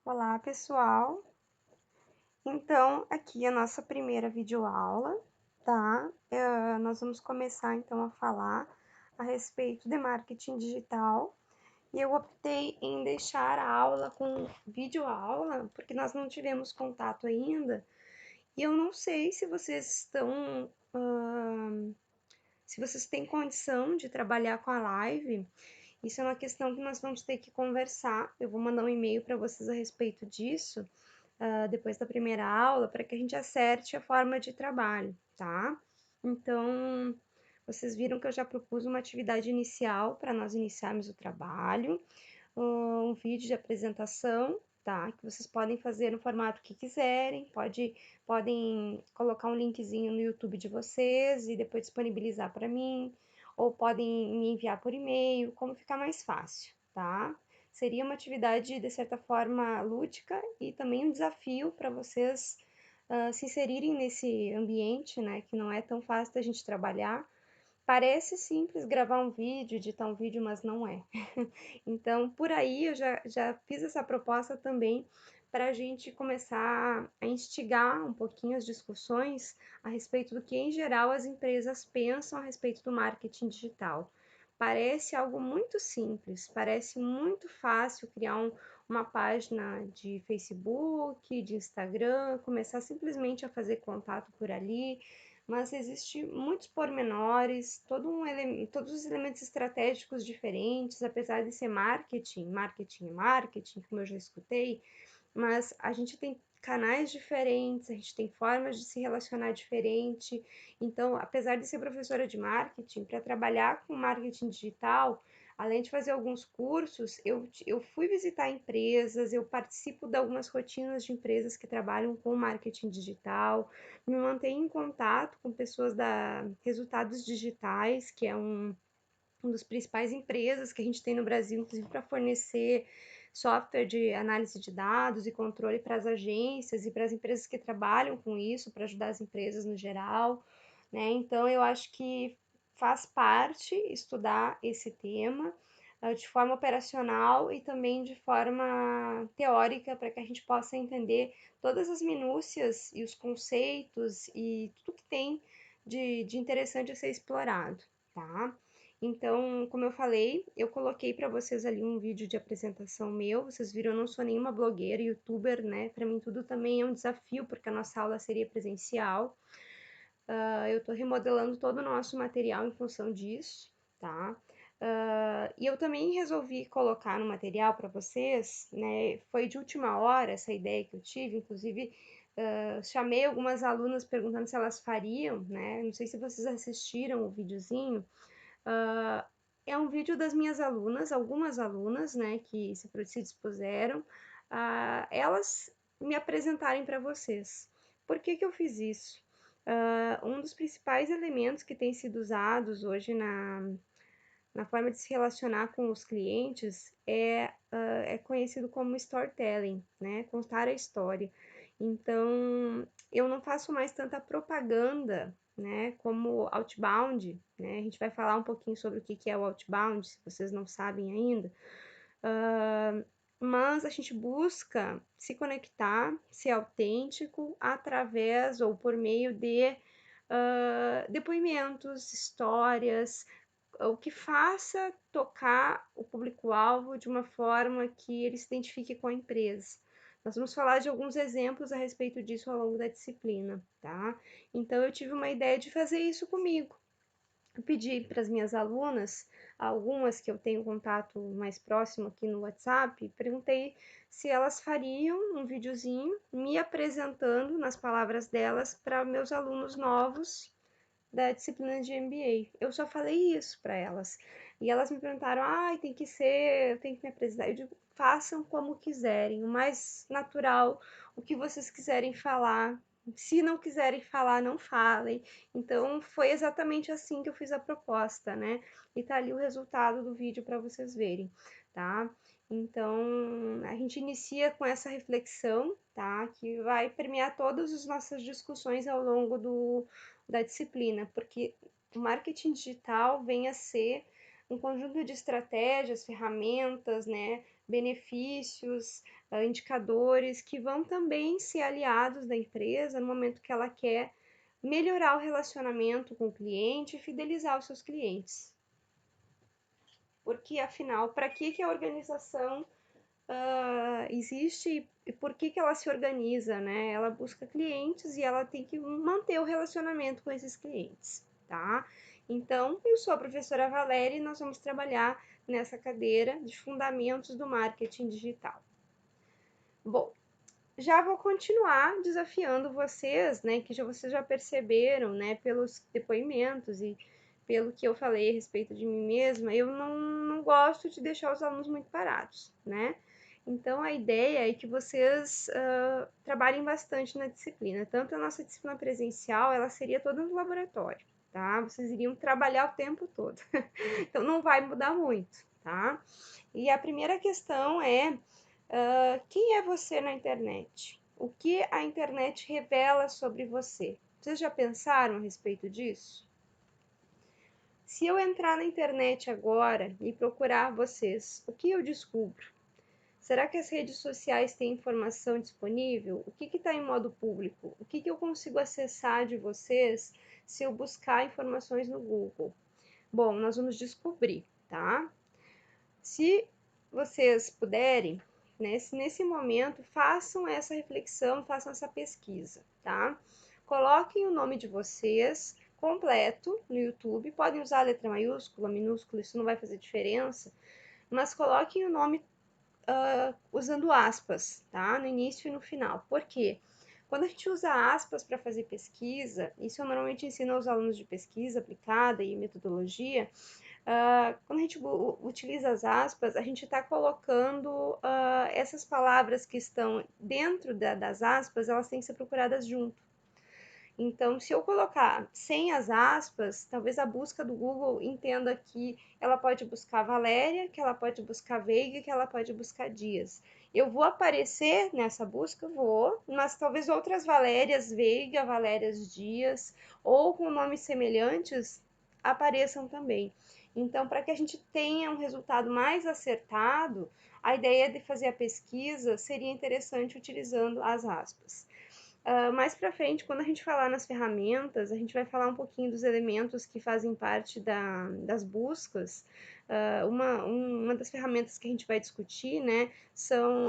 Olá, pessoal! Então, aqui é a nossa primeira videoaula, tá? Nós vamos começar, então, a falar a respeito de marketing digital. E eu optei em deixar a aula com videoaula, porque nós não tivemos contato ainda. E eu não sei se vocês estão... se vocês têm condição de trabalhar com a live. Isso é uma questão que nós vamos ter que conversar. Eu vou mandar um e-mail para vocês a respeito disso, depois da primeira aula, para que a gente acerte a forma de trabalho, tá? Então, vocês viram que eu já propus uma atividade inicial para nós iniciarmos o trabalho, um vídeo de apresentação, tá? Que vocês podem fazer no formato que quiserem, podem colocar um linkzinho no YouTube de vocês e depois disponibilizar para mim, ou podem me enviar por e-mail, como ficar mais fácil, tá? Seria uma atividade, de certa forma, lúdica e também um desafio para vocês se inserirem nesse ambiente, né? Que não é tão fácil da gente trabalhar. Parece simples gravar um vídeo, editar um vídeo, mas não é. Então, por aí eu já fiz essa proposta também para a gente começar a instigar um pouquinho as discussões a respeito do que, em geral, as empresas pensam a respeito do marketing digital. Parece algo muito simples, parece muito fácil criar uma página de Facebook, de Instagram, começar simplesmente a fazer contato por ali, mas existe muitos pormenores, todos os elementos estratégicos diferentes, apesar de ser marketing, como eu já escutei, mas a gente tem canais diferentes, a gente tem formas de se relacionar diferente. Então, apesar de ser professora de marketing, para trabalhar com marketing digital, além de fazer alguns cursos, eu fui visitar empresas, eu participo de algumas rotinas de empresas que trabalham com marketing digital, me mantenho em contato com pessoas da Resultados Digitais, que é um dos principais empresas que a gente tem no Brasil, inclusive para fornecer software de análise de dados e controle para as agências e para as empresas que trabalham com isso, para ajudar as empresas no geral, né? Então, eu acho que faz parte estudar esse tema de forma operacional e também de forma teórica, para que a gente possa entender todas as minúcias e os conceitos e tudo que tem de interessante a ser explorado, tá? Então, como eu falei, eu coloquei para vocês ali um vídeo de apresentação meu. Vocês viram, eu não sou nenhuma blogueira, youtuber, né? Para mim tudo também é um desafio, porque a nossa aula seria presencial. Eu estou remodelando todo o nosso material em função disso, tá? E eu também resolvi colocar no material para vocês, né? Foi de última hora essa ideia que eu tive, inclusive chamei algumas alunas perguntando se elas fariam, né? Não sei se vocês assistiram o videozinho. Uh, é um vídeo das minhas alunas, algumas alunas, né, que se dispuseram a elas me apresentarem para vocês. Por que que eu fiz isso? Um dos principais elementos que tem sido usados hoje na forma de se relacionar com os clientes é conhecido como storytelling, né? Contar a história. Então, eu não faço mais tanta propaganda, né? Como outbound, né? A gente vai falar um pouquinho sobre o que é o outbound, se vocês não sabem ainda. Mas a gente busca se conectar, ser autêntico através ou por meio de depoimentos, histórias, o que faça tocar o público-alvo de uma forma que ele se identifique com a empresa. Nós vamos falar de alguns exemplos a respeito disso ao longo da disciplina, tá? Então, eu tive uma ideia de fazer isso comigo. Eu pedi para as minhas alunas, algumas que eu tenho contato mais próximo aqui no WhatsApp, perguntei se elas fariam um videozinho me apresentando nas palavras delas para meus alunos novos da disciplina de MBA. Eu só falei isso para elas. E elas me perguntaram: "Ai, tem que ser, eu tenho que me apresentar". Eu digo: "Façam como quiserem, o mais natural, o que vocês quiserem falar. Se não quiserem falar, não falem". Então, foi exatamente assim que eu fiz a proposta, né? E tá ali o resultado do vídeo para vocês verem, tá? Então, a gente inicia com essa reflexão, tá? Que vai permear todas as nossas discussões ao longo da disciplina, porque o marketing digital vem a ser um conjunto de estratégias, ferramentas, né, benefícios, indicadores que vão também ser aliados da empresa no momento que ela quer melhorar o relacionamento com o cliente e fidelizar os seus clientes. Porque, afinal, para que a organização existe e por que ela se organiza, né? Ela busca clientes e ela tem que manter o relacionamento com esses clientes, tá? Então, eu sou a professora Valéria e nós vamos trabalhar nessa cadeira de fundamentos do marketing digital. Bom, já vou continuar desafiando vocês, né, que vocês já perceberam, né, pelos depoimentos e pelo que eu falei a respeito de mim mesma, eu não gosto de deixar os alunos muito parados, né? Então, a ideia é que vocês trabalhem bastante na disciplina. Tanto a nossa disciplina presencial, ela seria toda no laboratório, tá? Vocês iriam trabalhar o tempo todo. Então, não vai mudar muito, tá? E a primeira questão é, quem é você na internet? O que a internet revela sobre você? Vocês já pensaram a respeito disso? Se eu entrar na internet agora e procurar vocês, o que eu descubro? Será que as redes sociais têm informação disponível? O que está em modo público? O que eu consigo acessar de vocês se eu buscar informações no Google? Bom, nós vamos descobrir, tá? Se vocês puderem, né, se nesse momento, façam essa reflexão, façam essa pesquisa, tá? Coloquem o nome de vocês completo no YouTube, podem usar a letra maiúscula, minúscula, isso não vai fazer diferença, mas coloquem o nome usando aspas, tá? No início e no final. Por quê? Quando a gente usa aspas para fazer pesquisa, isso eu normalmente ensino aos alunos de pesquisa aplicada e metodologia, quando a gente utiliza as aspas, a gente está colocando essas palavras que estão dentro das aspas, elas têm que ser procuradas junto. Então, se eu colocar sem as aspas, talvez a busca do Google entenda que ela pode buscar Valéria, que ela pode buscar Veiga, que ela pode buscar Dias. Eu vou aparecer nessa busca? Vou, mas talvez outras Valérias Veiga, Valérias Dias, ou com nomes semelhantes, apareçam também. Então, para que a gente tenha um resultado mais acertado, a ideia de fazer a pesquisa seria interessante utilizando as aspas. Mais para frente, quando a gente falar nas ferramentas, a gente vai falar um pouquinho dos elementos que fazem parte das buscas. Uma das ferramentas que a gente vai discutir, né,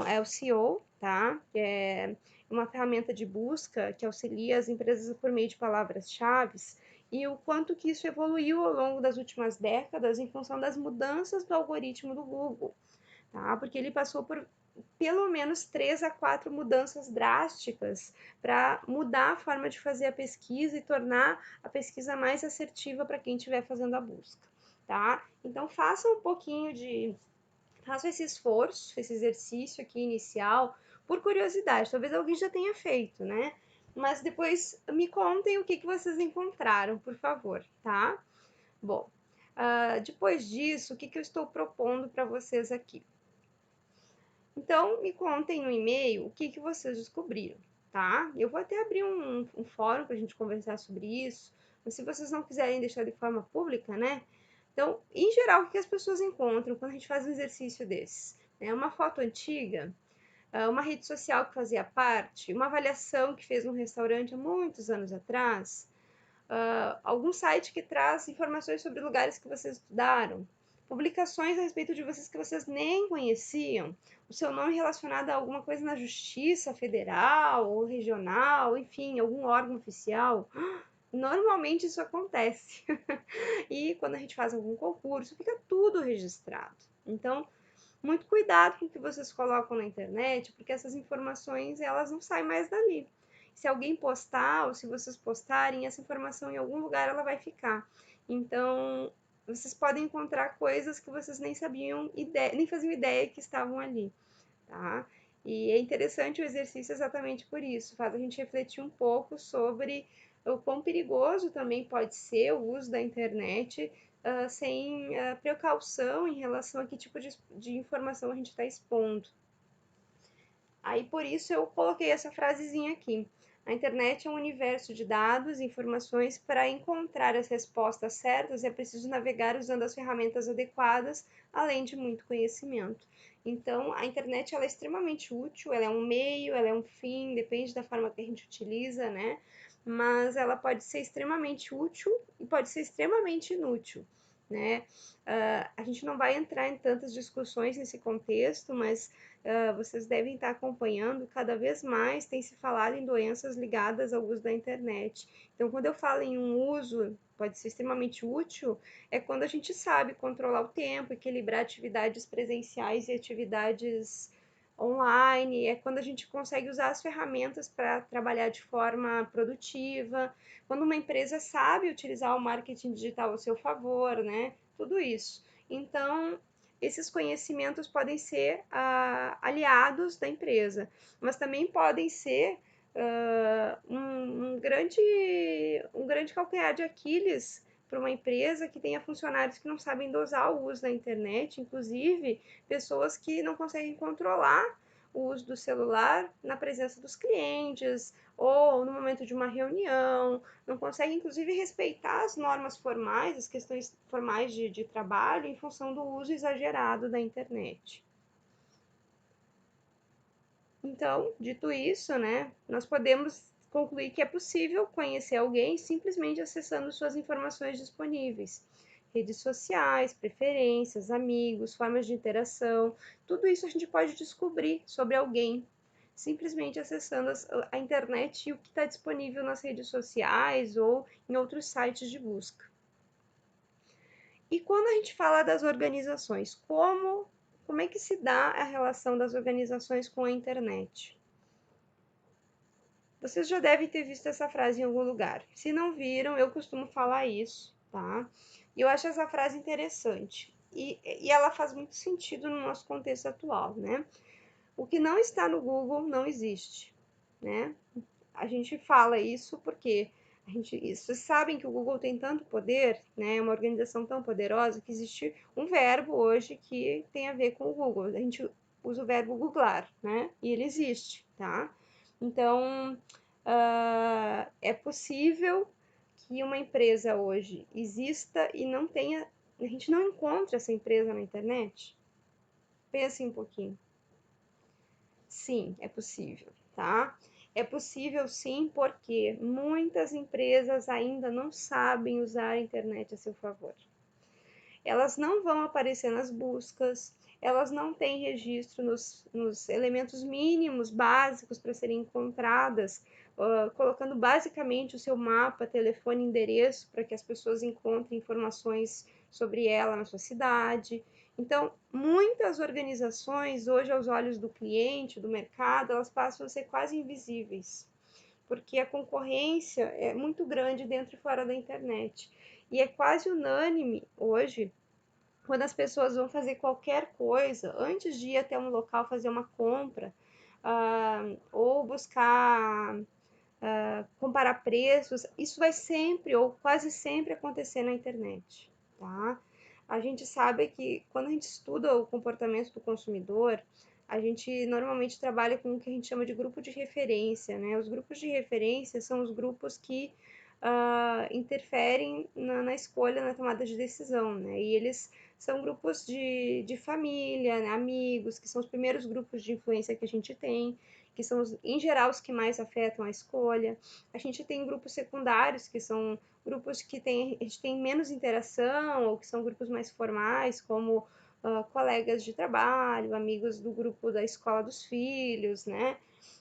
é o SEO, tá? Que é uma ferramenta de busca que auxilia as empresas por meio de palavras-chave e o quanto que isso evoluiu ao longo das últimas décadas em função das mudanças do algoritmo do Google, tá? Porque ele passou por pelo menos 3 a 4 mudanças drásticas para mudar a forma de fazer a pesquisa e tornar a pesquisa mais assertiva para quem estiver fazendo a busca, tá? Então, faça esse esforço, esse exercício aqui inicial, por curiosidade, talvez alguém já tenha feito, né? Mas depois me contem o que vocês encontraram, por favor, tá? Bom, depois disso, o que eu estou propondo para vocês aqui? Então, me contem no e-mail o que vocês descobriram, tá? Eu vou até abrir um fórum para a gente conversar sobre isso, mas se vocês não quiserem deixar de forma pública, né? Então, em geral, o que as pessoas encontram quando a gente faz um exercício desses? É uma foto antiga, uma rede social que fazia parte, uma avaliação que fez num restaurante há muitos anos atrás, algum site que traz informações sobre lugares que vocês estudaram, publicações a respeito de vocês que vocês nem conheciam, o seu nome relacionado a alguma coisa na justiça federal ou regional, enfim, algum órgão oficial. Normalmente isso acontece. E quando a gente faz algum concurso, fica tudo registrado. Então, muito cuidado com o que vocês colocam na internet, porque essas informações, elas não saem mais dali. Se alguém postar, ou se vocês postarem, essa informação em algum lugar ela vai ficar. Então, vocês podem encontrar coisas que vocês nem sabiam, nem faziam ideia que estavam ali, tá? E é interessante o exercício exatamente por isso, faz a gente refletir um pouco sobre o quão perigoso também pode ser o uso da internet sem precaução em relação a que tipo de informação a gente está expondo. Aí, por isso, eu coloquei essa frasezinha aqui. A internet é um universo de dados e informações. Para encontrar as respostas certas, é preciso navegar usando as ferramentas adequadas, além de muito conhecimento. Então, a internet ela é extremamente útil, ela é um meio, ela é um fim, depende da forma que a gente utiliza, né? Mas ela pode ser extremamente útil e pode ser extremamente inútil, né? A gente não vai entrar em tantas discussões nesse contexto, mas vocês devem estar acompanhando, cada vez mais tem se falado em doenças ligadas ao uso da internet. Então, quando eu falo em um uso, pode ser extremamente útil, é quando a gente sabe controlar o tempo, equilibrar atividades presenciais e atividades online, é quando a gente consegue usar as ferramentas para trabalhar de forma produtiva, quando uma empresa sabe utilizar o marketing digital ao seu favor, né? Tudo isso. Então, esses conhecimentos podem ser aliados da empresa, mas também podem ser um grande calcanhar de Aquiles para uma empresa que tenha funcionários que não sabem dosar o uso da internet, inclusive pessoas que não conseguem controlar o uso do celular na presença dos clientes ou no momento de uma reunião, não conseguem inclusive respeitar as normas formais, as questões formais de trabalho em função do uso exagerado da internet. Então, dito isso, né, nós podemos concluir que é possível conhecer alguém simplesmente acessando suas informações disponíveis. Redes sociais, preferências, amigos, formas de interação, tudo isso a gente pode descobrir sobre alguém simplesmente acessando a internet e o que está disponível nas redes sociais ou em outros sites de busca. E quando a gente fala das organizações, como é que se dá a relação das organizações com a internet? Vocês já devem ter visto essa frase em algum lugar. Se não viram, eu costumo falar isso, tá? E eu acho essa frase interessante. E ela faz muito sentido no nosso contexto atual, né? O que não está no Google não existe, né? A gente fala isso porque vocês sabem que o Google tem tanto poder, né? É uma organização tão poderosa que existe um verbo hoje que tem a ver com o Google. A gente usa o verbo googlar, né? E ele existe, tá? Então, é possível que uma empresa hoje exista e não tenha, a gente não encontra essa empresa na internet? Pense um pouquinho. Sim, é possível, tá? É possível sim, porque muitas empresas ainda não sabem usar a internet a seu favor. Elas não vão aparecer nas buscas, elas não têm registro nos elementos mínimos básicos para serem encontradas, colocando basicamente o seu mapa, telefone, endereço, para que as pessoas encontrem informações sobre ela na sua cidade. Então, muitas organizações, hoje, aos olhos do cliente, do mercado, elas passam a ser quase invisíveis, porque a concorrência é muito grande dentro e fora da internet. E é quase unânime hoje, quando as pessoas vão fazer qualquer coisa, antes de ir até um local fazer uma compra, ou buscar comparar preços, isso vai sempre ou quase sempre acontecer na internet, tá? A gente sabe que quando a gente estuda o comportamento do consumidor, a gente normalmente trabalha com o que a gente chama de grupo de referência, né? Os grupos de referência são os grupos que interferem na escolha, na tomada de decisão, né? E eles são grupos de família, né? Amigos, que são os primeiros grupos de influência que a gente tem, que são, em geral, os que mais afetam a escolha. A gente tem grupos secundários, que são grupos que a gente tem menos interação, ou que são grupos mais formais, como colegas de trabalho, amigos do grupo da escola dos filhos, né?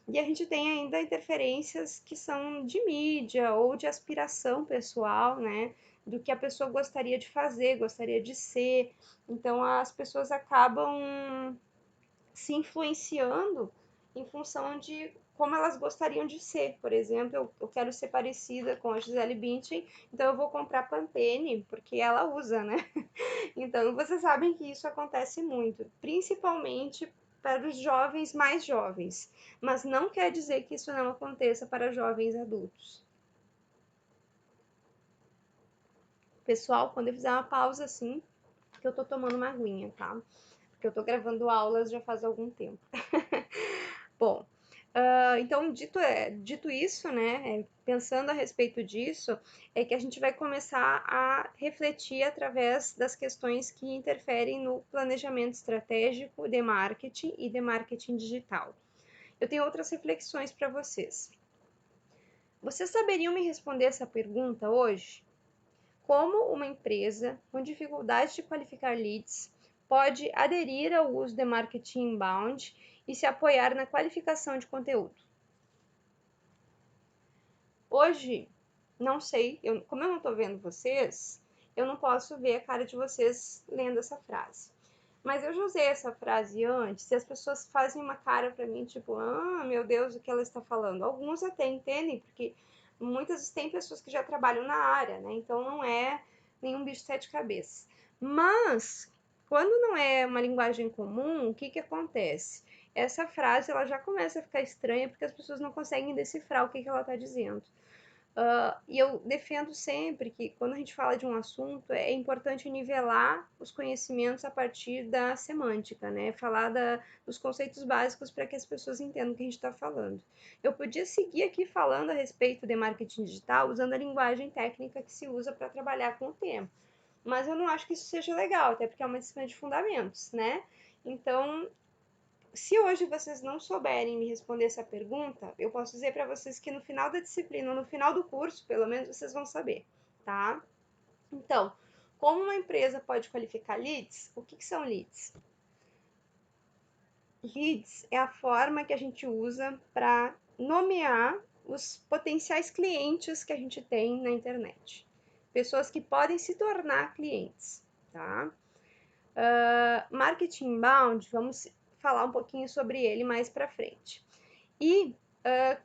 E a gente tem ainda interferências que são de mídia ou de aspiração pessoal, né? Do que a pessoa gostaria de fazer, gostaria de ser. Então, as pessoas acabam se influenciando em função de como elas gostariam de ser. Por exemplo, eu quero ser parecida com a Gisele Bündchen, então eu vou comprar Pantene, porque ela usa, né? Então, vocês sabem que isso acontece muito, principalmente para os jovens mais jovens, mas não quer dizer que isso não aconteça para jovens adultos. Pessoal, quando eu fizer uma pausa assim, que eu tô tomando uma aguinha, tá? Porque eu tô gravando aulas já faz algum tempo. Bom, Então, dito isso, né, pensando a respeito disso, é que a gente vai começar a refletir através das questões que interferem no planejamento estratégico de marketing e de marketing digital. Eu tenho outras reflexões para vocês. Vocês saberiam me responder essa pergunta hoje? Como uma empresa com dificuldade de qualificar leads pode aderir ao uso de marketing inbound e se apoiar na qualificação de conteúdo? Hoje, não sei, como eu não estou vendo vocês, eu não posso ver a cara de vocês lendo essa frase. Mas eu já usei essa frase antes e as pessoas fazem uma cara para mim, tipo, ah, meu Deus, o que ela está falando? Alguns até entendem, porque muitas vezes tem pessoas que já trabalham na área, né? Então não é nenhum bicho de sete cabeças. Mas, quando não é uma linguagem comum, o que que acontece? Essa frase ela já começa a ficar estranha porque as pessoas não conseguem decifrar o que que ela está dizendo. E eu defendo sempre que, quando a gente fala de um assunto, é importante nivelar os conhecimentos a partir da semântica, né? Falar dos conceitos básicos para que as pessoas entendam o que a gente está falando. Eu podia seguir aqui falando a respeito de marketing digital usando a linguagem técnica que se usa para trabalhar com o tema, mas eu não acho que isso seja legal, até porque é uma disciplina de fundamentos, né? Então, se hoje vocês não souberem me responder essa pergunta, eu posso dizer para vocês que no final da disciplina, no final do curso, pelo menos vocês vão saber, tá? Então, como uma empresa pode qualificar leads? O que são leads? Leads é a forma que a gente usa para nomear os potenciais clientes que a gente tem na internet. Pessoas que podem se tornar clientes, tá? Marketing inbound, vamos falar um pouquinho sobre ele mais para frente. E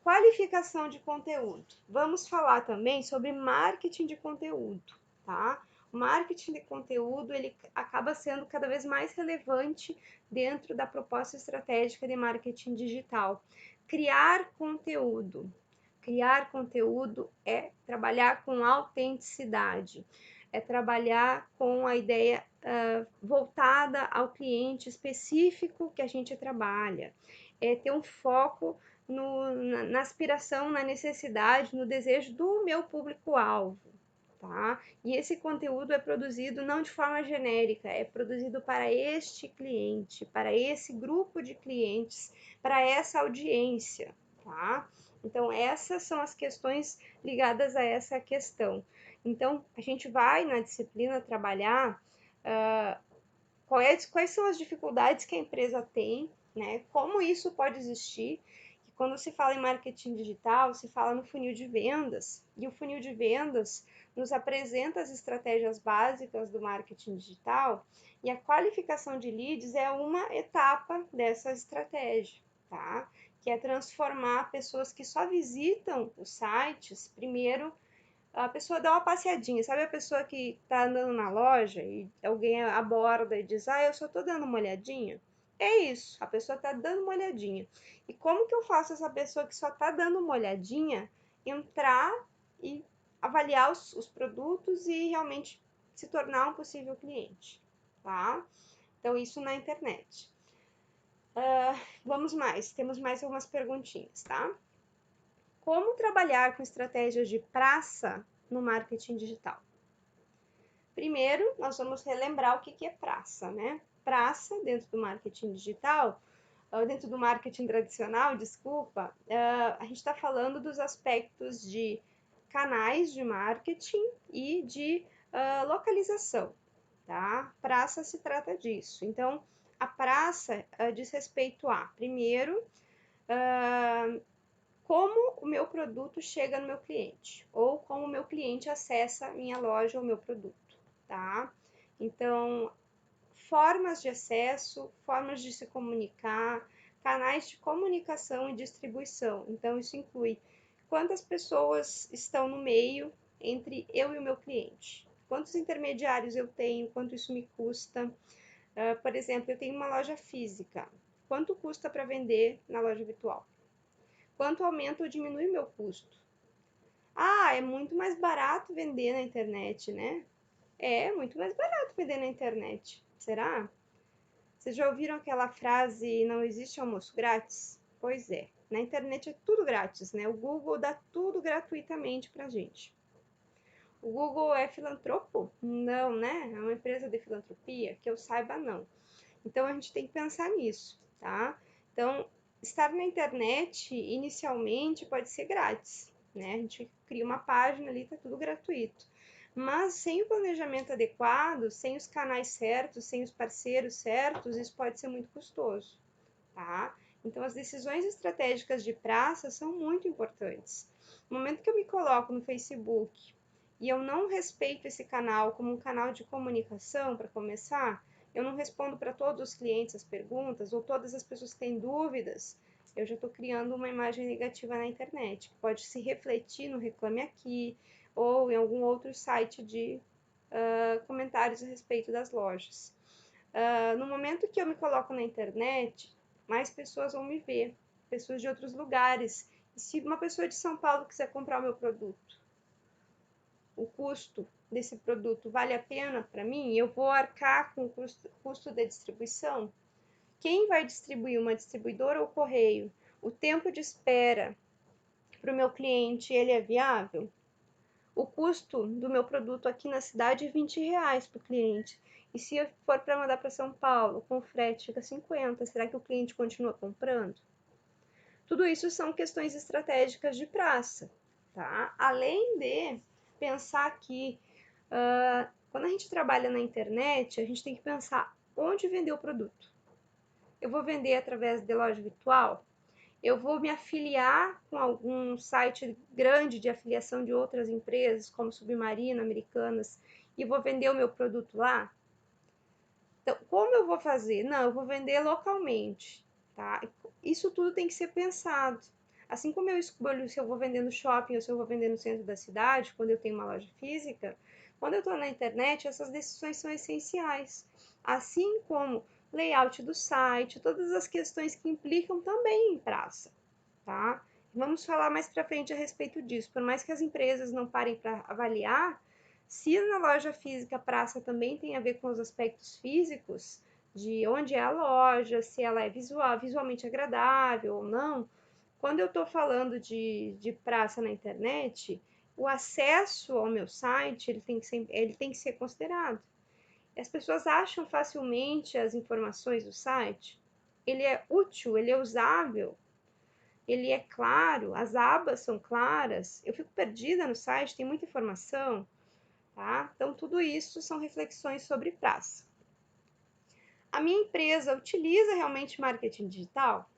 qualificação de conteúdo. Vamos falar também sobre marketing de conteúdo, tá? O marketing de conteúdo, ele acaba sendo cada vez mais relevante dentro da proposta estratégica de marketing digital. Criar conteúdo. Criar conteúdo é trabalhar com autenticidade, é trabalhar com a ideia voltada ao cliente específico que a gente trabalha, é ter um foco na aspiração, na necessidade, no desejo do meu público-alvo, tá? E esse conteúdo é produzido não de forma genérica, é produzido para este cliente, para esse grupo de clientes, para essa audiência, tá? Então, essas são as questões ligadas a essa questão. Então, a gente vai na disciplina trabalhar quais são as dificuldades que a empresa tem, né? Como isso pode existir. E quando se fala em marketing digital, se fala no funil de vendas, e o funil de vendas nos apresenta as estratégias básicas do marketing digital, e a qualificação de leads é uma etapa dessa estratégia, tá? Que é transformar pessoas que só visitam os sites, primeiro a pessoa dá uma passeadinha, sabe a pessoa que tá andando na loja e alguém aborda e diz, ah, eu só tô dando uma olhadinha? É isso, a pessoa tá dando uma olhadinha. E como que eu faço essa pessoa que só tá dando uma olhadinha entrar e avaliar os produtos e realmente se tornar um possível cliente, tá? Então, isso na internet. Vamos mais, temos mais algumas perguntinhas, tá? Como trabalhar com estratégias de praça no marketing digital? Primeiro, nós vamos relembrar o que é praça, né? Praça, dentro do marketing digital, dentro do marketing tradicional, desculpa, a gente está falando dos aspectos de canais de marketing e de localização, tá? Praça se trata disso. Então, a praça diz respeito a, primeiro, como o meu produto chega no meu cliente, ou como o meu cliente acessa a minha loja ou meu produto, tá? Então, formas de acesso, formas de se comunicar, canais de comunicação e distribuição. Então, isso inclui quantas pessoas estão no meio entre eu e o meu cliente, quantos intermediários eu tenho, quanto isso me custa. Por exemplo, eu tenho uma loja física, quanto custa para vender na loja virtual? Quanto aumenta ou diminui o meu custo? Ah, é muito mais barato vender na internet, né? É muito mais barato vender na internet. Será? Vocês já ouviram aquela frase, não existe almoço grátis? Pois é, na internet é tudo grátis, né? O Google dá tudo gratuitamente pra gente. O Google é filantropo? Não, né? É uma empresa de filantropia? Que eu saiba, não. Então a gente tem que pensar nisso, tá? Então, estar na internet inicialmente pode ser grátis, né? A gente cria uma página ali, tá tudo gratuito. Mas sem o planejamento adequado, sem os canais certos, sem os parceiros certos, isso pode ser muito custoso, tá? Então, as decisões estratégicas de praça são muito importantes. No momento que eu me coloco no Facebook e eu não respeito esse canal como um canal de comunicação, para começar, eu não respondo para todos os clientes as perguntas, ou todas as pessoas que têm dúvidas, eu já estou criando uma imagem negativa na internet, que pode se refletir no Reclame Aqui, ou em algum outro site de comentários a respeito das lojas. No momento que eu me coloco na internet, mais pessoas vão me ver, pessoas de outros lugares. E se uma pessoa de São Paulo quiser comprar o meu produto, o custo desse produto vale a pena para mim? Eu vou arcar com o custo da distribuição? Quem vai distribuir, uma distribuidora ou correio? O tempo de espera para o meu cliente, ele é viável? O custo do meu produto aqui na cidade é R$ 20 para o cliente. E se eu for para mandar para São Paulo, com frete fica 50, será que o cliente continua comprando? Tudo isso são questões estratégicas de praça, tá? Além de pensar que quando a gente trabalha na internet, a gente tem que pensar onde vender o produto. Eu vou vender através de loja virtual? Eu vou me afiliar com algum site grande de afiliação de outras empresas, como Submarino, Americanas, e vou vender o meu produto lá? Então, como eu vou fazer? Não, eu vou vender localmente, tá? Isso tudo tem que ser pensado. Assim como eu escolho se eu vou vender no shopping ou se eu vou vender no centro da cidade, quando eu tenho uma loja física, quando eu estou na internet, essas decisões são essenciais. Assim como layout do site, todas as questões que implicam também em praça, tá? Vamos falar mais para frente a respeito disso. Por mais que as empresas não parem para avaliar, se na loja física a praça também tem a ver com os aspectos físicos, de onde é a loja, se ela é visualmente agradável ou não, quando eu estou falando de praça na internet, o acesso ao meu site ele tem que ser considerado. As pessoas acham facilmente as informações do site, ele é útil, ele é usável, ele é claro, as abas são claras, eu fico perdida no site, tem muita informação, tá? Então, tudo isso são reflexões sobre praça. A minha empresa utiliza realmente marketing digital?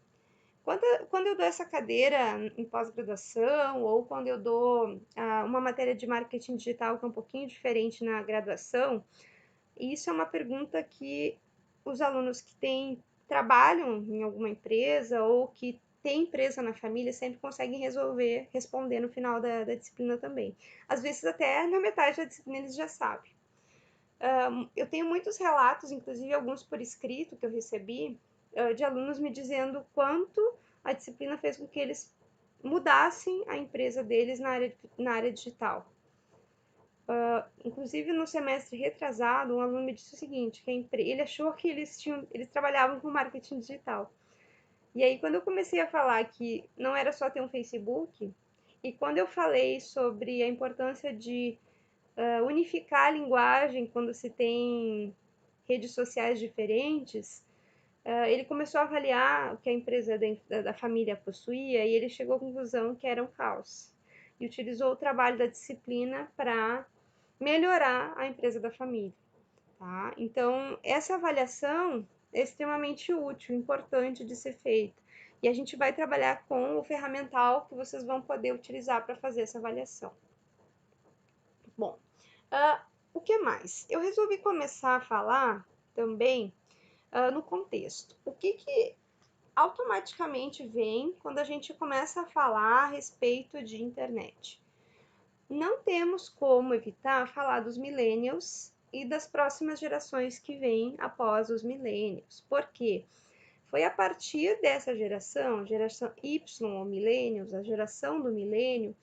Quando eu dou essa cadeira em pós-graduação ou quando eu dou uma matéria de marketing digital que é um pouquinho diferente na graduação, isso é uma pergunta que os alunos que trabalham em alguma empresa ou que têm empresa na família sempre conseguem responder no final da disciplina também. Às vezes até na metade da disciplina eles já sabem. Eu tenho muitos relatos, inclusive alguns por escrito que eu recebi, de alunos me dizendo quanto a disciplina fez com que eles mudassem a empresa deles na área digital. Inclusive no semestre retrasado, um aluno me disse o seguinte, que ele achou que eles trabalhavam com marketing digital. E aí, quando eu comecei a falar que não era só ter um Facebook, e quando eu falei sobre a importância de unificar a linguagem quando se tem redes sociais diferentes, ele começou a avaliar o que a empresa da família possuía e ele chegou à conclusão que era um caos. E utilizou o trabalho da disciplina para melhorar a empresa da família, tá? Então, essa avaliação é extremamente útil, importante de ser feita. E a gente vai trabalhar com o ferramental que vocês vão poder utilizar para fazer essa avaliação. Bom, o que mais? Eu resolvi começar a falar também no contexto. O que automaticamente vem quando a gente começa a falar a respeito de internet? Não temos como evitar falar dos millennials e das próximas gerações que vêm após os millennials. Por quê? Foi a partir dessa geração Y ou millennials, a geração do milênio,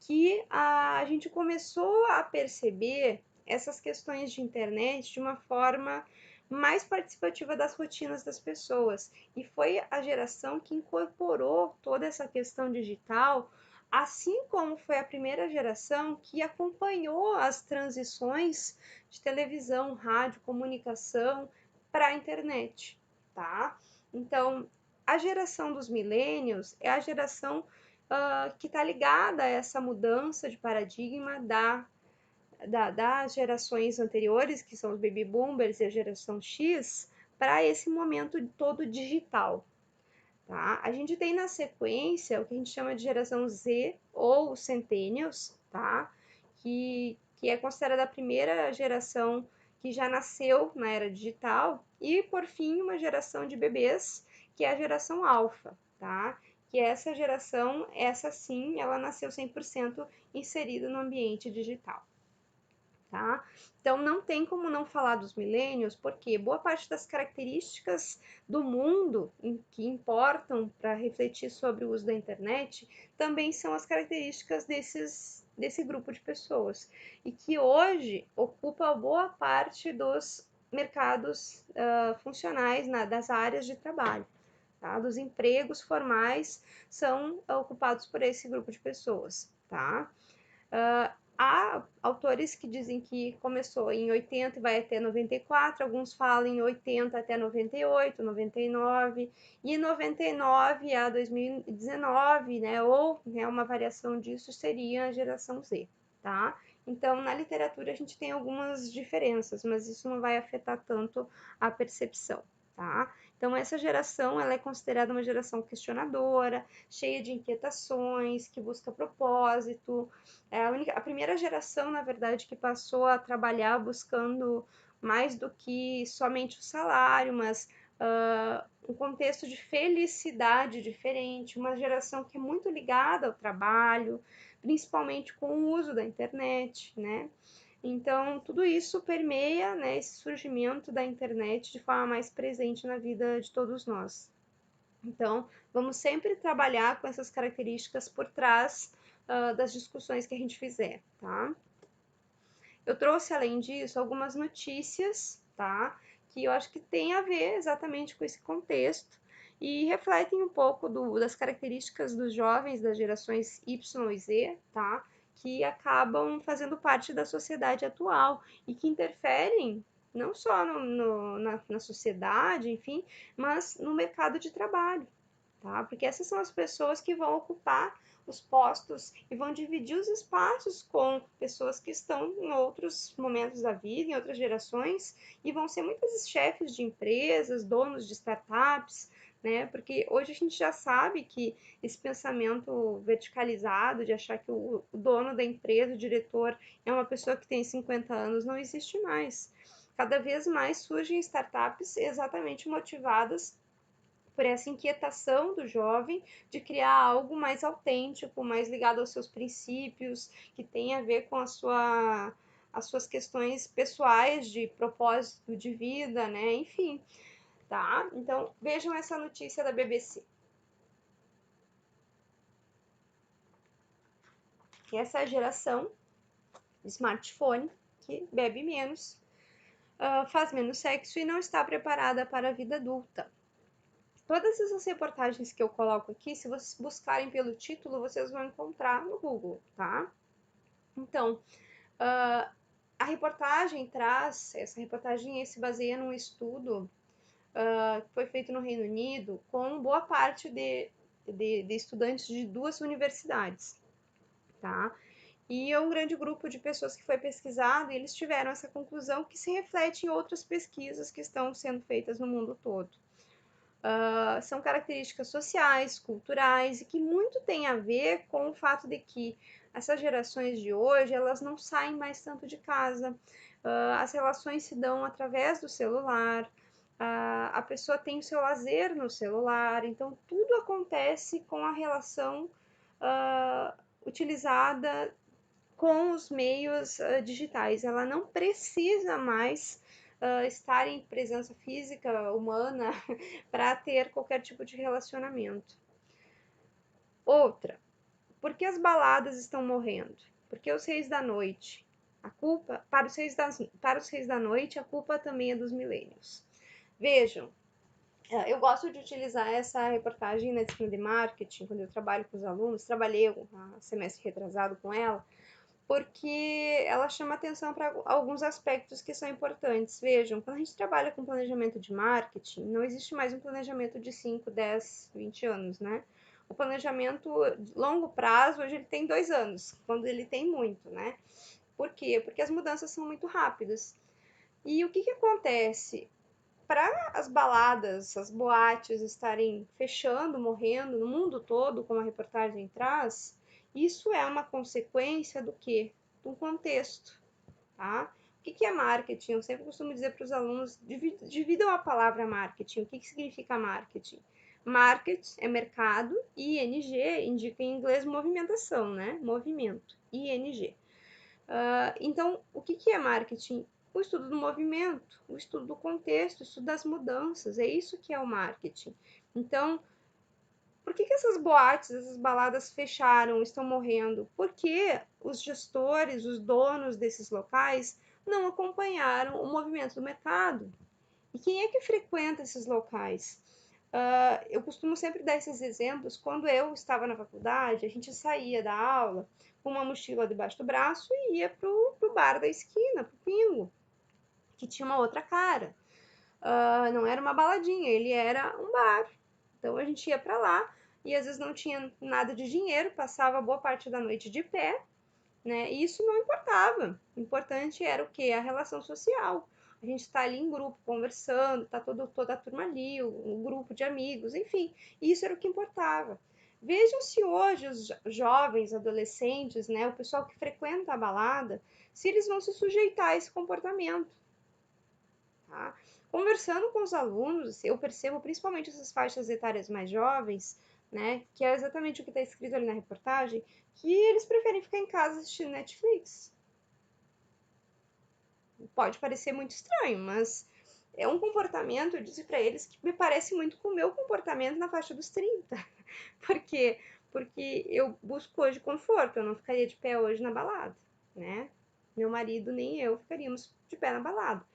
que a gente começou a perceber essas questões de internet de uma forma mais participativa das rotinas das pessoas. E foi a geração que incorporou toda essa questão digital, assim como foi a primeira geração que acompanhou as transições de televisão, rádio, comunicação para a internet, tá? Então, a geração dos millennials é a geração que está ligada a essa mudança de paradigma das gerações anteriores, que são os baby boomers e a geração X, para esse momento todo digital. Tá? A gente tem na sequência o que a gente chama de geração Z ou os centennials, tá? que é considerada a primeira geração que já nasceu na era digital, e por fim uma geração de bebês, que é a geração alfa, tá? Que essa geração, essa sim, ela nasceu 100% inserida no ambiente digital. Tá? Então não tem como não falar dos milênios, porque boa parte das características do mundo que importam para refletir sobre o uso da internet também são as características desse grupo de pessoas, e que hoje ocupa boa parte dos mercados funcionais das áreas de trabalho. Tá? Dos empregos formais são ocupados por esse grupo de pessoas. Tá? Há autores que dizem que começou em 80 e vai até 94, alguns falam em 80 até 98, 99, e 99 a 2019, né, ou né, uma variação disso seria a geração Z, tá? Então, na literatura a gente tem algumas diferenças, mas isso não vai afetar tanto a percepção, tá? Então, essa geração, ela é considerada uma geração questionadora, cheia de inquietações, que busca propósito. É a primeira geração, na verdade, que passou a trabalhar buscando mais do que somente o salário, mas um contexto de felicidade diferente, uma geração que é muito ligada ao trabalho, principalmente com o uso da internet, né? Então, tudo isso permeia, né, esse surgimento da internet de forma mais presente na vida de todos nós. Então, vamos sempre trabalhar com essas características por trás das discussões que a gente fizer, tá? Eu trouxe, além disso, algumas notícias, tá? Que eu acho que tem a ver exatamente com esse contexto e refletem um pouco das características dos jovens das gerações Y e Z, tá? Que acabam fazendo parte da sociedade atual e que interferem não só na sociedade, enfim, mas no mercado de trabalho, tá? Porque essas são as pessoas que vão ocupar os postos e vão dividir os espaços com pessoas que estão em outros momentos da vida, em outras gerações, e vão ser muitas chefes de empresas, donos de startups, né? Porque hoje a gente já sabe que esse pensamento verticalizado de achar que o dono da empresa, o diretor, é uma pessoa que tem 50 anos, não existe mais. Cada vez mais surgem startups exatamente motivadas por essa inquietação do jovem de criar algo mais autêntico, mais ligado aos seus princípios, que tem a ver com as suas questões pessoais de propósito de vida, né? Enfim, tá? Então, vejam essa notícia da BBC. Que essa é a geração de smartphone que bebe menos, faz menos sexo e não está preparada para a vida adulta. Todas essas reportagens que eu coloco aqui, se vocês buscarem pelo título, vocês vão encontrar no Google, tá? Então, a reportagem essa reportagem se baseia num estudo que foi feito no Reino Unido com boa parte de estudantes de 2 universidades, tá? E é um grande grupo de pessoas que foi pesquisado e eles tiveram essa conclusão que se reflete em outras pesquisas que estão sendo feitas no mundo todo. São características sociais, culturais e que muito tem a ver com o fato de que essas gerações de hoje elas não saem mais tanto de casa, as relações se dão através do celular, a pessoa tem o seu lazer no celular, então tudo acontece com a relação utilizada com os meios digitais. Ela não precisa mais estar em presença física humana para ter qualquer tipo de relacionamento. Outra, por que as baladas estão morrendo? Por que os reis da noite? A culpa, para os reis da noite, a culpa também é dos millennials. Vejam, eu gosto de utilizar essa reportagem na disciplina de marketing, quando eu trabalho com os alunos, trabalhei um semestre retrasado com ela, porque ela chama atenção para alguns aspectos que são importantes. Vejam, quando a gente trabalha com planejamento de marketing, não existe mais um planejamento de 5, 10, 20 anos, né? O planejamento de longo prazo, hoje ele tem 2 anos, quando ele tem muito, né? Por quê? Porque as mudanças são muito rápidas. E o que que acontece? Para as baladas, as boates estarem fechando, morrendo no mundo todo, como a reportagem traz, isso é uma consequência do quê? Do contexto, tá? O que é marketing? Eu sempre costumo dizer para os alunos, dividam a palavra marketing. O que significa marketing? Market é mercado, ING indica em inglês movimentação, né? Movimento, ING. Então, o que é marketing? O estudo do movimento, o estudo do contexto, o estudo das mudanças, é isso que é o marketing. Então, por que essas boates, essas baladas fecharam, estão morrendo? Porque os gestores, os donos desses locais não acompanharam o movimento do mercado. E quem é que frequenta esses locais? Eu costumo sempre dar esses exemplos. Quando eu estava na faculdade, a gente saía da aula com uma mochila debaixo do braço e ia pro bar da esquina, pro Pingo, que tinha uma outra cara. Não era uma baladinha, ele era um bar. Então a gente ia para lá e às vezes não tinha nada de dinheiro, passava boa parte da noite de pé, né? E isso não importava. O importante era o quê? A relação social. A gente está ali em grupo conversando, tá toda a turma ali, o grupo de amigos, enfim, isso era o que importava. Vejam se hoje os jovens, adolescentes, né, o pessoal que frequenta a balada, se eles vão se sujeitar a esse comportamento. Tá? Conversando com os alunos, eu percebo principalmente essas faixas etárias mais jovens, né, que é exatamente o que está escrito ali na reportagem, que eles preferem ficar em casa assistindo Netflix. Pode parecer muito estranho, mas é um comportamento, eu disse para eles, que me parece muito com o meu comportamento na faixa dos 30. Por quê? Porque eu busco hoje conforto, eu não ficaria de pé hoje na balada, né? Meu marido nem eu ficaríamos de pé na balada.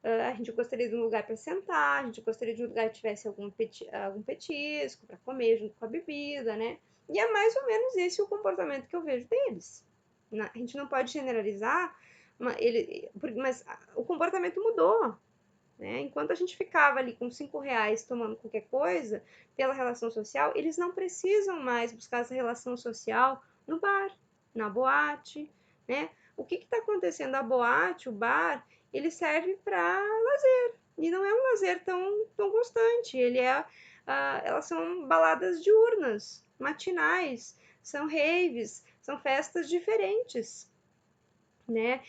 A gente gostaria de um lugar para sentar, a gente gostaria de um lugar que tivesse algum petisco para comer junto com a bebida, né? E é mais ou menos esse o comportamento que eu vejo deles. A gente não pode generalizar, mas o comportamento mudou. Né? Enquanto a gente ficava ali com R$ 5 tomando qualquer coisa pela relação social, eles não precisam mais buscar essa relação social no bar, na boate, né? O que está acontecendo? A boate, o bar, ele serve para lazer. E não é um lazer tão constante. Elas são baladas diurnas, matinais, são raves, são festas diferentes, né?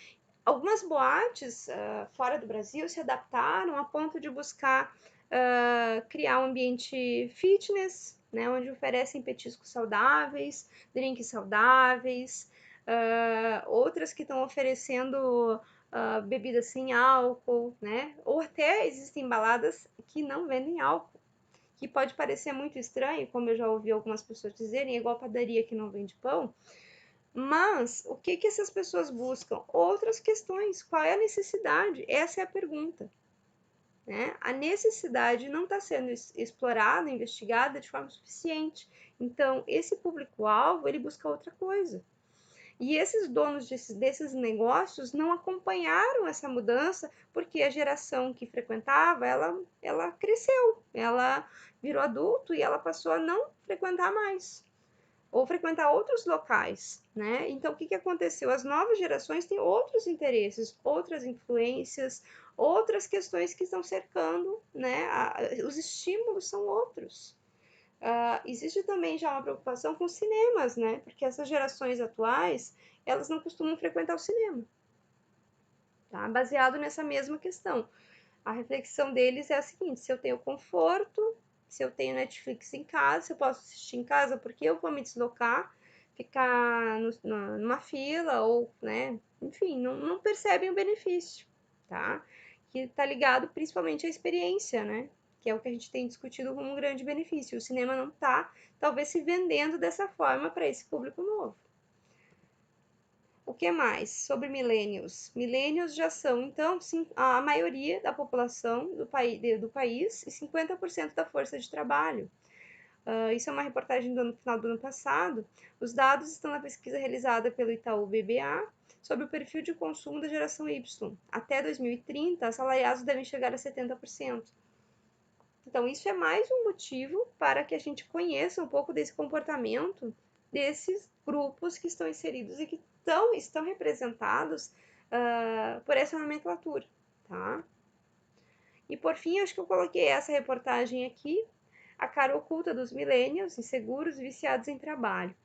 Algumas boates fora do Brasil se adaptaram a ponto de buscar criar um ambiente fitness, né, onde oferecem petiscos saudáveis, drinks saudáveis, outras que estão oferecendo bebidas sem álcool, né, ou até existem baladas que não vendem álcool, que pode parecer muito estranho, como eu já ouvi algumas pessoas dizerem, é igual padaria que não vende pão. Mas o que essas pessoas buscam? Outras questões. Qual é a necessidade? Essa é a pergunta. Né? A necessidade não está sendo explorada, investigada de forma suficiente. Então, esse público-alvo, ele busca outra coisa. E esses donos desses negócios não acompanharam essa mudança porque a geração que frequentava, ela cresceu, ela virou adulto e ela passou a não frequentar mais ou frequentar outros locais, né? Então, o que aconteceu? As novas gerações têm outros interesses, outras influências, outras questões que estão cercando, né? Os estímulos são outros. Existe também já uma preocupação com cinemas, né? Porque essas gerações atuais, elas não costumam frequentar o cinema, tá? Baseado nessa mesma questão. A reflexão deles é a seguinte: se eu tenho conforto, se eu tenho Netflix em casa, se eu posso assistir em casa, porque eu vou me deslocar, ficar numa fila ou, né, enfim, não percebem o benefício, tá? Que tá ligado principalmente à experiência, né? Que é o que a gente tem discutido como um grande benefício. O cinema não tá, talvez, se vendendo dessa forma para esse público novo. O que mais? Sobre millennials. Millennials já são, então, a maioria da população do país e 50% da força de trabalho. Isso é uma reportagem do final do ano passado. Os dados estão na pesquisa realizada pelo Itaú BBA sobre o perfil de consumo da geração Y. Até 2030, assalariados devem chegar a 70%. Então, isso é mais um motivo para que a gente conheça um pouco desse comportamento desses grupos que estão inseridos e que estão representados por essa nomenclatura, tá? E por fim, acho que eu coloquei essa reportagem aqui, a cara oculta dos millennials, inseguros e viciados em trabalho.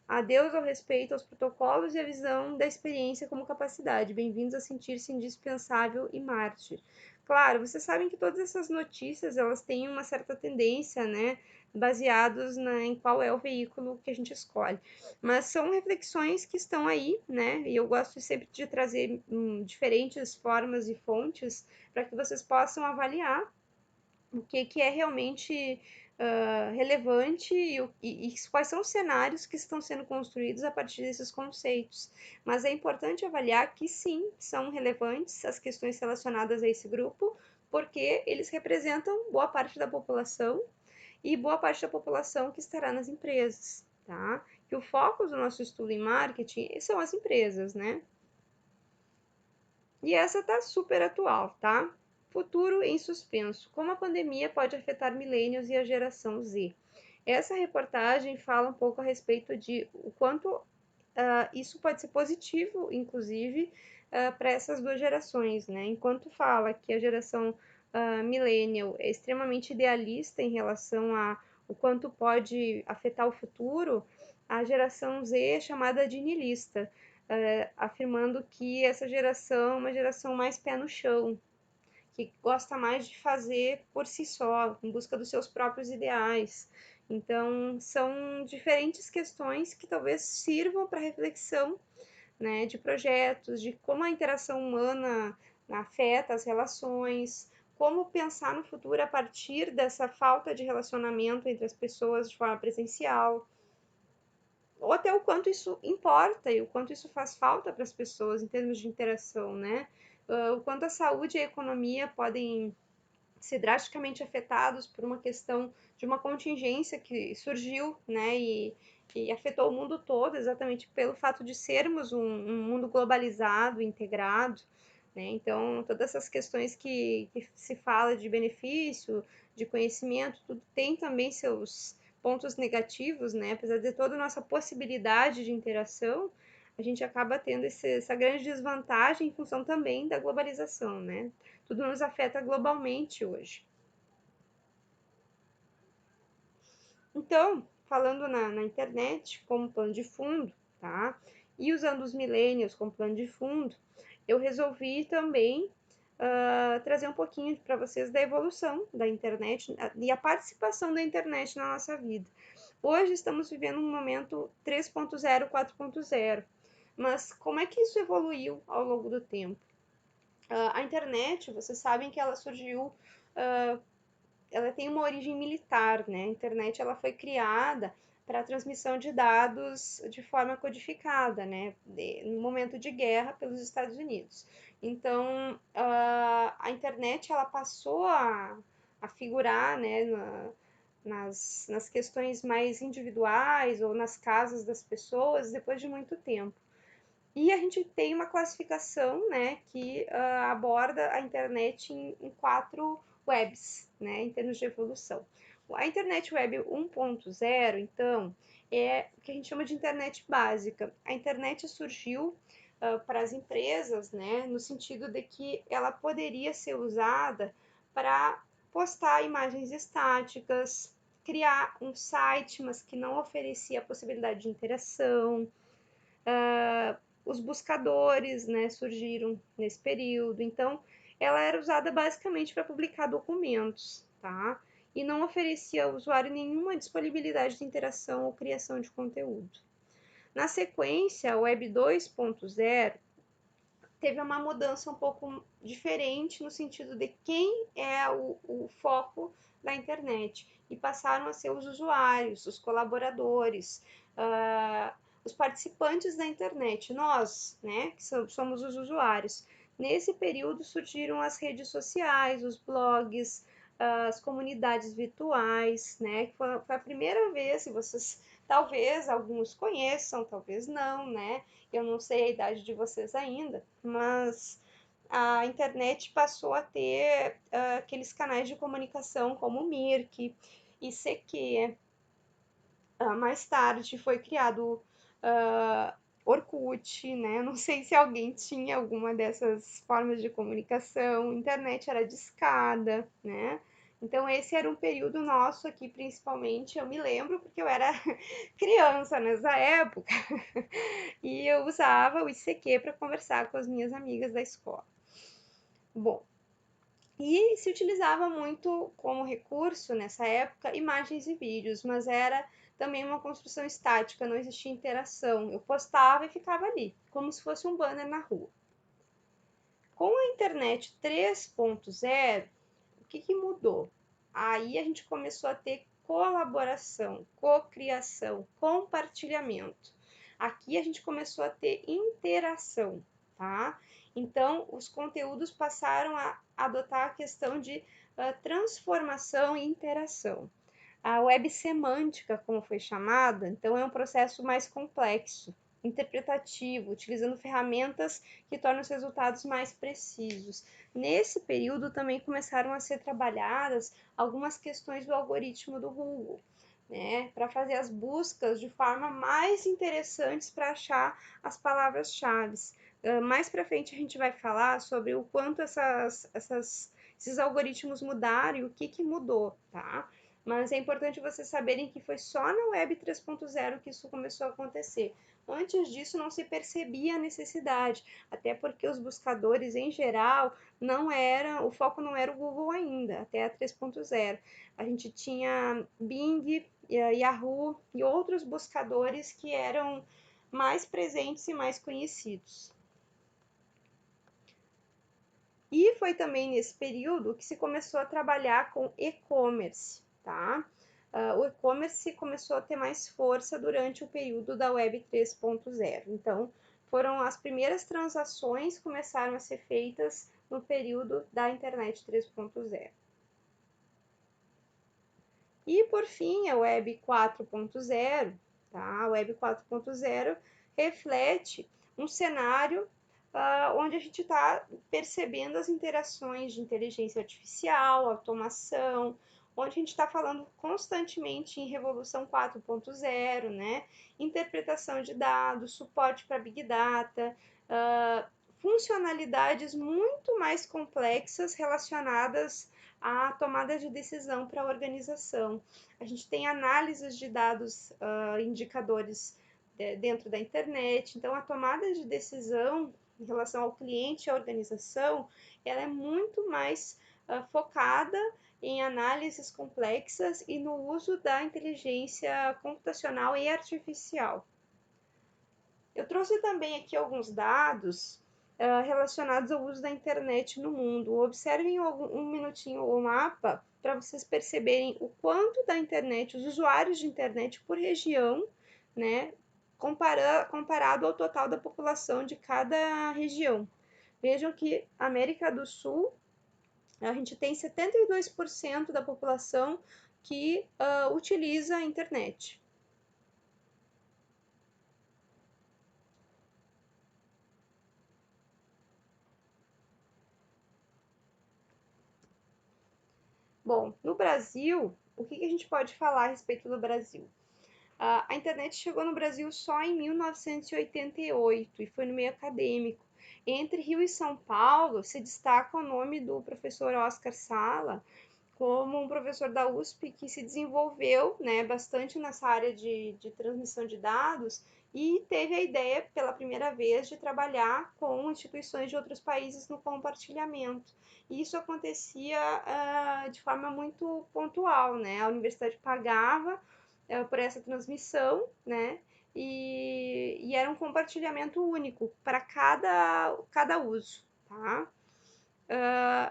Adeus ao respeito aos protocolos e a visão da experiência como capacidade. Bem-vindos a sentir-se indispensável e mártir. Claro, vocês sabem que todas essas notícias, elas têm uma certa tendência, né, baseados em qual é o veículo que a gente escolhe. Mas são reflexões que estão aí, né, e eu gosto sempre de trazer diferentes formas e fontes para que vocês possam avaliar o que é realmente relevante e quais são os cenários que estão sendo construídos a partir desses conceitos. Mas é importante avaliar que sim, são relevantes as questões relacionadas a esse grupo, porque eles representam boa parte da população e boa parte da população que estará nas empresas, tá? Que o foco do nosso estudo em marketing são as empresas, né? E essa tá super atual, tá? Futuro em suspenso. Como a pandemia pode afetar millennials e a geração Z? Essa reportagem fala um pouco a respeito de o quanto isso pode ser positivo, inclusive, para essas duas gerações, né? Enquanto fala que a geração millennial é extremamente idealista em relação a o quanto pode afetar o futuro, a geração Z é chamada de niilista, afirmando que essa geração é uma geração mais pé no chão, que gosta mais de fazer por si só, em busca dos seus próprios ideais. Então, são diferentes questões que talvez sirvam para reflexão, né, de projetos, de como a interação humana afeta as relações, como pensar no futuro a partir dessa falta de relacionamento entre as pessoas de forma presencial, ou até o quanto isso importa e o quanto isso faz falta para as pessoas em termos de interação, né? O quanto a saúde e a economia podem ser drasticamente afetados por uma questão de uma contingência que surgiu, né, e afetou o mundo todo, exatamente pelo fato de sermos um mundo globalizado, integrado, né? Então, todas essas questões que se fala de benefício, de conhecimento, tudo tem também seus pontos negativos, né? Apesar de toda a nossa possibilidade de interação, a gente acaba tendo essa grande desvantagem em função também da globalização, né? Tudo nos afeta globalmente hoje. Então, falando na internet como plano de fundo, tá? E usando os millennials como plano de fundo, eu resolvi também trazer um pouquinho para vocês da evolução da internet e a participação da internet na nossa vida. Hoje estamos vivendo um momento 3.0, 4.0, mas como é que isso evoluiu ao longo do tempo? A internet, vocês sabem que ela surgiu, ela tem uma origem militar, né? A internet ela foi criada para a transmissão de dados de forma codificada, né? No momento de guerra pelos Estados Unidos. Então, a internet ela passou a figurar, né? Nas questões mais individuais ou nas casas das pessoas depois de muito tempo. E a gente tem uma classificação, né, que aborda a internet em 4 webs, né, em termos de evolução. A internet web 1.0, então, é o que a gente chama de internet básica. A internet surgiu para as empresas, né, no sentido de que ela poderia ser usada para postar imagens estáticas, criar um site, mas que não oferecia a possibilidade de interação. Os buscadores, né, surgiram nesse período. Então, ela era usada basicamente para publicar documentos, tá? E não oferecia ao usuário nenhuma disponibilidade de interação ou criação de conteúdo. Na sequência, a Web 2.0 teve uma mudança um pouco diferente no sentido de quem é o foco da internet e passaram a ser os usuários, os colaboradores, os participantes da internet, nós, né, que somos os usuários. Nesse período surgiram as redes sociais, os blogs, as comunidades virtuais, né, que foi a primeira vez, se vocês, talvez alguns conheçam, talvez não, né, eu não sei a idade de vocês ainda, mas a internet passou a ter aqueles canais de comunicação como o Mirk, ICQ. Mais tarde foi criado Orkut, né? Não sei se alguém tinha alguma dessas formas de comunicação. Internet era discada, né? Então esse era um período nosso aqui, principalmente, eu me lembro porque eu era criança nessa época e eu usava o ICQ para conversar com as minhas amigas da escola. Bom, e se utilizava muito como recurso nessa época imagens e vídeos, mas era também uma construção estática, não existia interação. Eu postava e ficava ali, como se fosse um banner na rua. Com a internet 3.0, o que mudou? Aí a gente começou a ter colaboração, cocriação, compartilhamento. Aqui a gente começou a ter interação, tá? Então, os conteúdos passaram a adotar a questão de transformação e interação. A web semântica, como foi chamada, então é um processo mais complexo, interpretativo, utilizando ferramentas que tornam os resultados mais precisos. Nesse período também começaram a ser trabalhadas algumas questões do algoritmo do Google, né, para fazer as buscas de forma mais interessantes para achar as palavras-chave. Mais para frente a gente vai falar sobre o quanto esses algoritmos mudaram e o que mudou, tá? Mas é importante vocês saberem que foi só na Web 3.0 que isso começou a acontecer. Antes disso não se percebia a necessidade, até porque os buscadores em geral não eram, o foco não era o Google ainda, até a 3.0. A gente tinha Bing, Yahoo e outros buscadores que eram mais presentes e mais conhecidos. E foi também nesse período que se começou a trabalhar com e-commerce, tá? O e-commerce começou a ter mais força durante o período da Web 3.0. Então, foram as primeiras transações que começaram a ser feitas no período da internet 3.0. E, por fim, a Web 4.0, tá? A Web 4.0 reflete um cenário onde a gente está percebendo as interações de inteligência artificial, automação, onde a gente está falando constantemente em revolução 4.0, né? Interpretação de dados, suporte para Big Data, funcionalidades muito mais complexas relacionadas à tomada de decisão para a organização. A gente tem análises de dados, indicadores dentro da internet, então a tomada de decisão em relação ao cliente e à organização, ela é muito mais focada em análises complexas e no uso da inteligência computacional e artificial. Eu trouxe também aqui alguns dados relacionados ao uso da internet no mundo. Observem um minutinho o mapa para vocês perceberem o quanto da internet, os usuários de internet por região, né, comparado ao total da população de cada região. Vejam que América do Sul, a gente tem 72% da população que utiliza a internet. Bom, no Brasil, o que a gente pode falar a respeito do Brasil? A internet chegou no Brasil só em 1988 e foi no meio acadêmico. Entre Rio e São Paulo se destaca o nome do professor Oscar Sala, como um professor da USP que se desenvolveu, né, bastante nessa área de transmissão de dados e teve a ideia, pela primeira vez, de trabalhar com instituições de outros países no compartilhamento. E isso acontecia de forma muito pontual, né? A universidade pagava por essa transmissão, né? E era um compartilhamento único para cada uso, tá?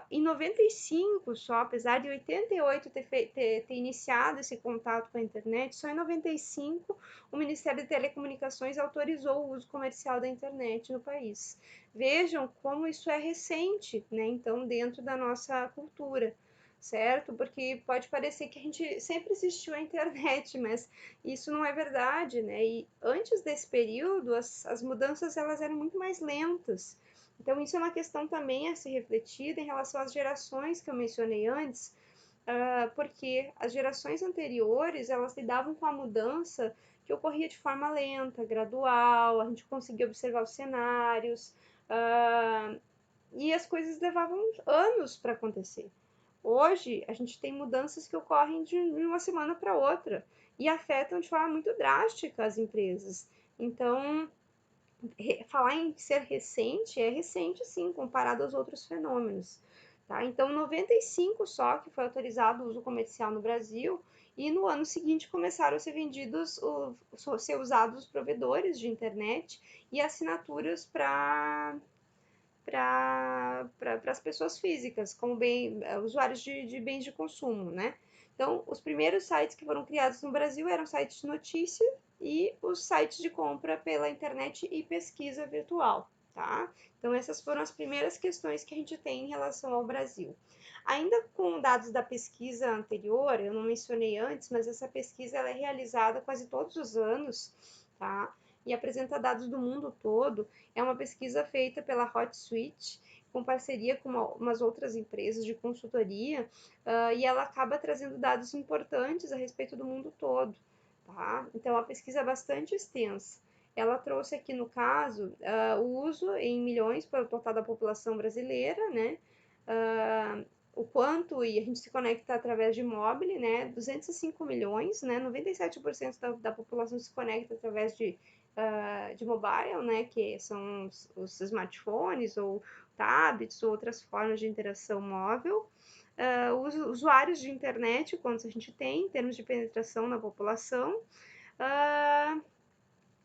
Em 95 só, apesar de 88 ter iniciado esse contato com a internet, só em 95 o Ministério de Telecomunicações autorizou o uso comercial da internet no país. Vejam como isso é recente, né? Então, dentro da nossa cultura, certo? Porque pode parecer que a gente sempre existiu a internet, mas isso não é verdade, né? E antes desse período, as mudanças elas eram muito mais lentas. Então, isso é uma questão também a ser refletida em relação às gerações que eu mencionei antes, porque as gerações anteriores, elas lidavam com a mudança que ocorria de forma lenta, gradual, a gente conseguia observar os cenários, e as coisas levavam anos para acontecer. Hoje, a gente tem mudanças que ocorrem de uma semana para outra e afetam de forma muito drástica as empresas. Então, falar em ser recente, é recente sim, comparado aos outros fenômenos. Tá? Então, 95 só que foi autorizado o uso comercial no Brasil, e no ano seguinte começaram a ser vendidos, ser usados os provedores de internet e assinaturas para as pessoas físicas, como usuários de bens de consumo, né? Então, os primeiros sites que foram criados no Brasil eram sites de notícia e os sites de compra pela internet e pesquisa virtual, tá? Então, essas foram as primeiras questões que a gente tem em relação ao Brasil. Ainda com dados da pesquisa anterior, eu não mencionei antes, mas essa pesquisa ela é realizada quase todos os anos, tá? E apresenta dados do mundo todo. É uma pesquisa feita pela HotSuite, com parceria com umas outras empresas de consultoria, e ela acaba trazendo dados importantes a respeito do mundo todo, tá? Então, a pesquisa é bastante extensa. Ela trouxe aqui, no caso, o uso em milhões para o total da população brasileira, né? O quanto, e a gente se conecta através de mobile, né? 205 milhões, né? 97% da população se conecta através de mobile, né? Que são os smartphones ou tablets ou outras formas de interação móvel. Os usuários de internet, quantos a gente tem em termos de penetração na população.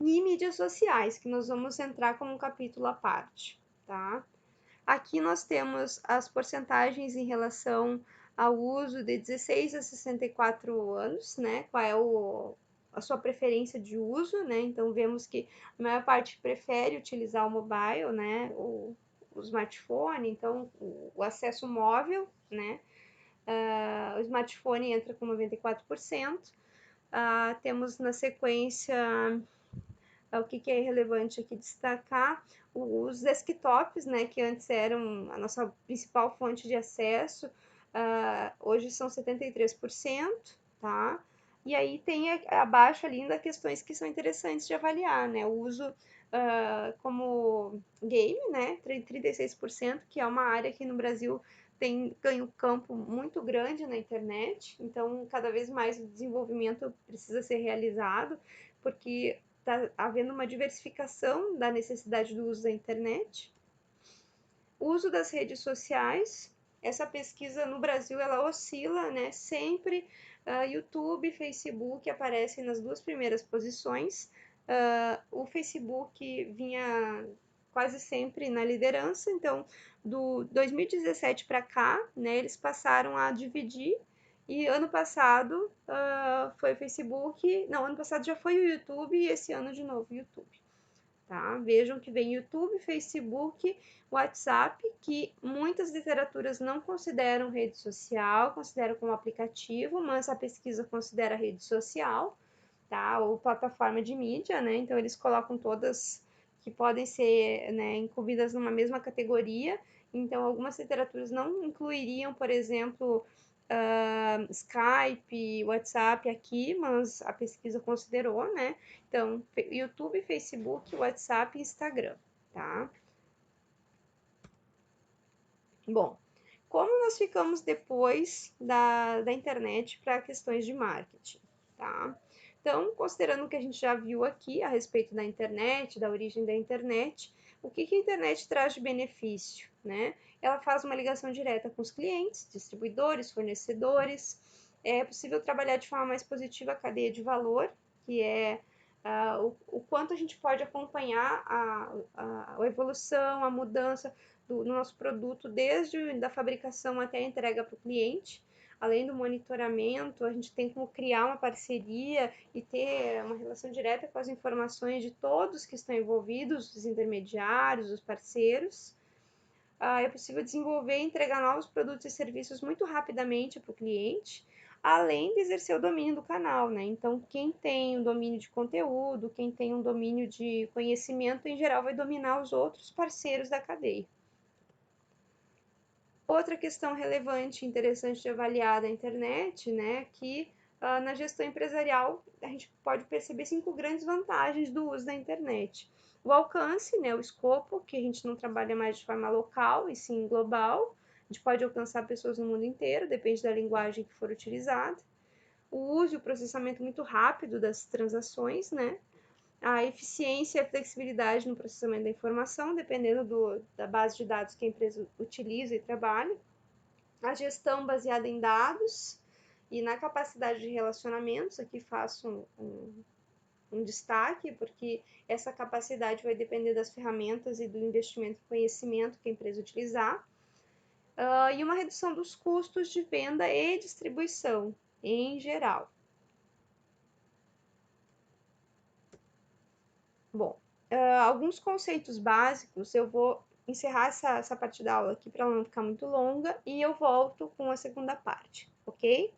E mídias sociais, que nós vamos entrar como um capítulo à parte, tá? Aqui nós temos as porcentagens em relação ao uso de 16 a 64 anos, né? Qual é a sua preferência de uso, né? Então, vemos que a maior parte prefere utilizar o mobile, né? O smartphone, então, o acesso móvel, né? O smartphone entra com 94%. Temos na sequência o que é relevante aqui destacar, os desktops, né, que antes eram a nossa principal fonte de acesso, hoje são 73%, tá? E aí tem abaixo ali ainda questões que são interessantes de avaliar, né? O uso como game, né, 36%, que é uma área que no Brasil tem ganho campo muito grande na internet, então cada vez mais o desenvolvimento precisa ser realizado, porque está havendo uma diversificação da necessidade do uso da internet. O uso das redes sociais, essa pesquisa no Brasil ela oscila, né? Sempre YouTube, Facebook aparecem nas duas primeiras posições. O Facebook vinha quase sempre na liderança, então do 2017 para cá, né, eles passaram a dividir, e ano passado foi o Facebook, não, ano passado já foi o YouTube e esse ano de novo o YouTube. Tá? Vejam que vem YouTube, Facebook, WhatsApp, que muitas literaturas não consideram rede social, consideram como aplicativo, mas a pesquisa considera rede social, tá? Ou plataforma de mídia, né? Então eles colocam todas que podem ser, né, incluídas numa mesma categoria. Então algumas literaturas não incluiriam, por exemplo, Skype, WhatsApp aqui, mas a pesquisa considerou, né? Então, YouTube, Facebook, WhatsApp e Instagram, tá? Bom, como nós ficamos depois da internet para questões de marketing, tá? Então, considerando o que a gente já viu aqui a respeito da internet, da origem da internet, o que a internet traz de benefício, né? Ela faz uma ligação direta com os clientes, distribuidores, fornecedores. É possível trabalhar de forma mais positiva a cadeia de valor, que é o quanto a gente pode acompanhar a evolução, a mudança no nosso produto, desde da fabricação até a entrega para o cliente. Além do monitoramento, a gente tem como criar uma parceria e ter uma relação direta com as informações de todos que estão envolvidos, os intermediários, os parceiros. É possível desenvolver e entregar novos produtos e serviços muito rapidamente para o cliente, além de exercer o domínio do canal, né? Então, quem tem um domínio de conteúdo, quem tem um domínio de conhecimento, em geral, vai dominar os outros parceiros da cadeia. Outra questão relevante e interessante de avaliar da internet, né, que na gestão empresarial a gente pode perceber 5 grandes vantagens do uso da internet. O alcance, né, o escopo, que a gente não trabalha mais de forma local e sim global, a gente pode alcançar pessoas no mundo inteiro, depende da linguagem que for utilizada. O uso e o processamento muito rápido das transações, né, a eficiência e a flexibilidade no processamento da informação, dependendo da base de dados que a empresa utiliza e trabalha, a gestão baseada em dados e na capacidade de relacionamentos. Aqui faço um destaque, porque essa capacidade vai depender das ferramentas e do investimento em conhecimento que a empresa utilizar, e uma redução dos custos de venda e distribuição em geral. Bom, alguns conceitos básicos, eu vou encerrar essa parte da aula aqui para ela não ficar muito longa e eu volto com a segunda parte, ok?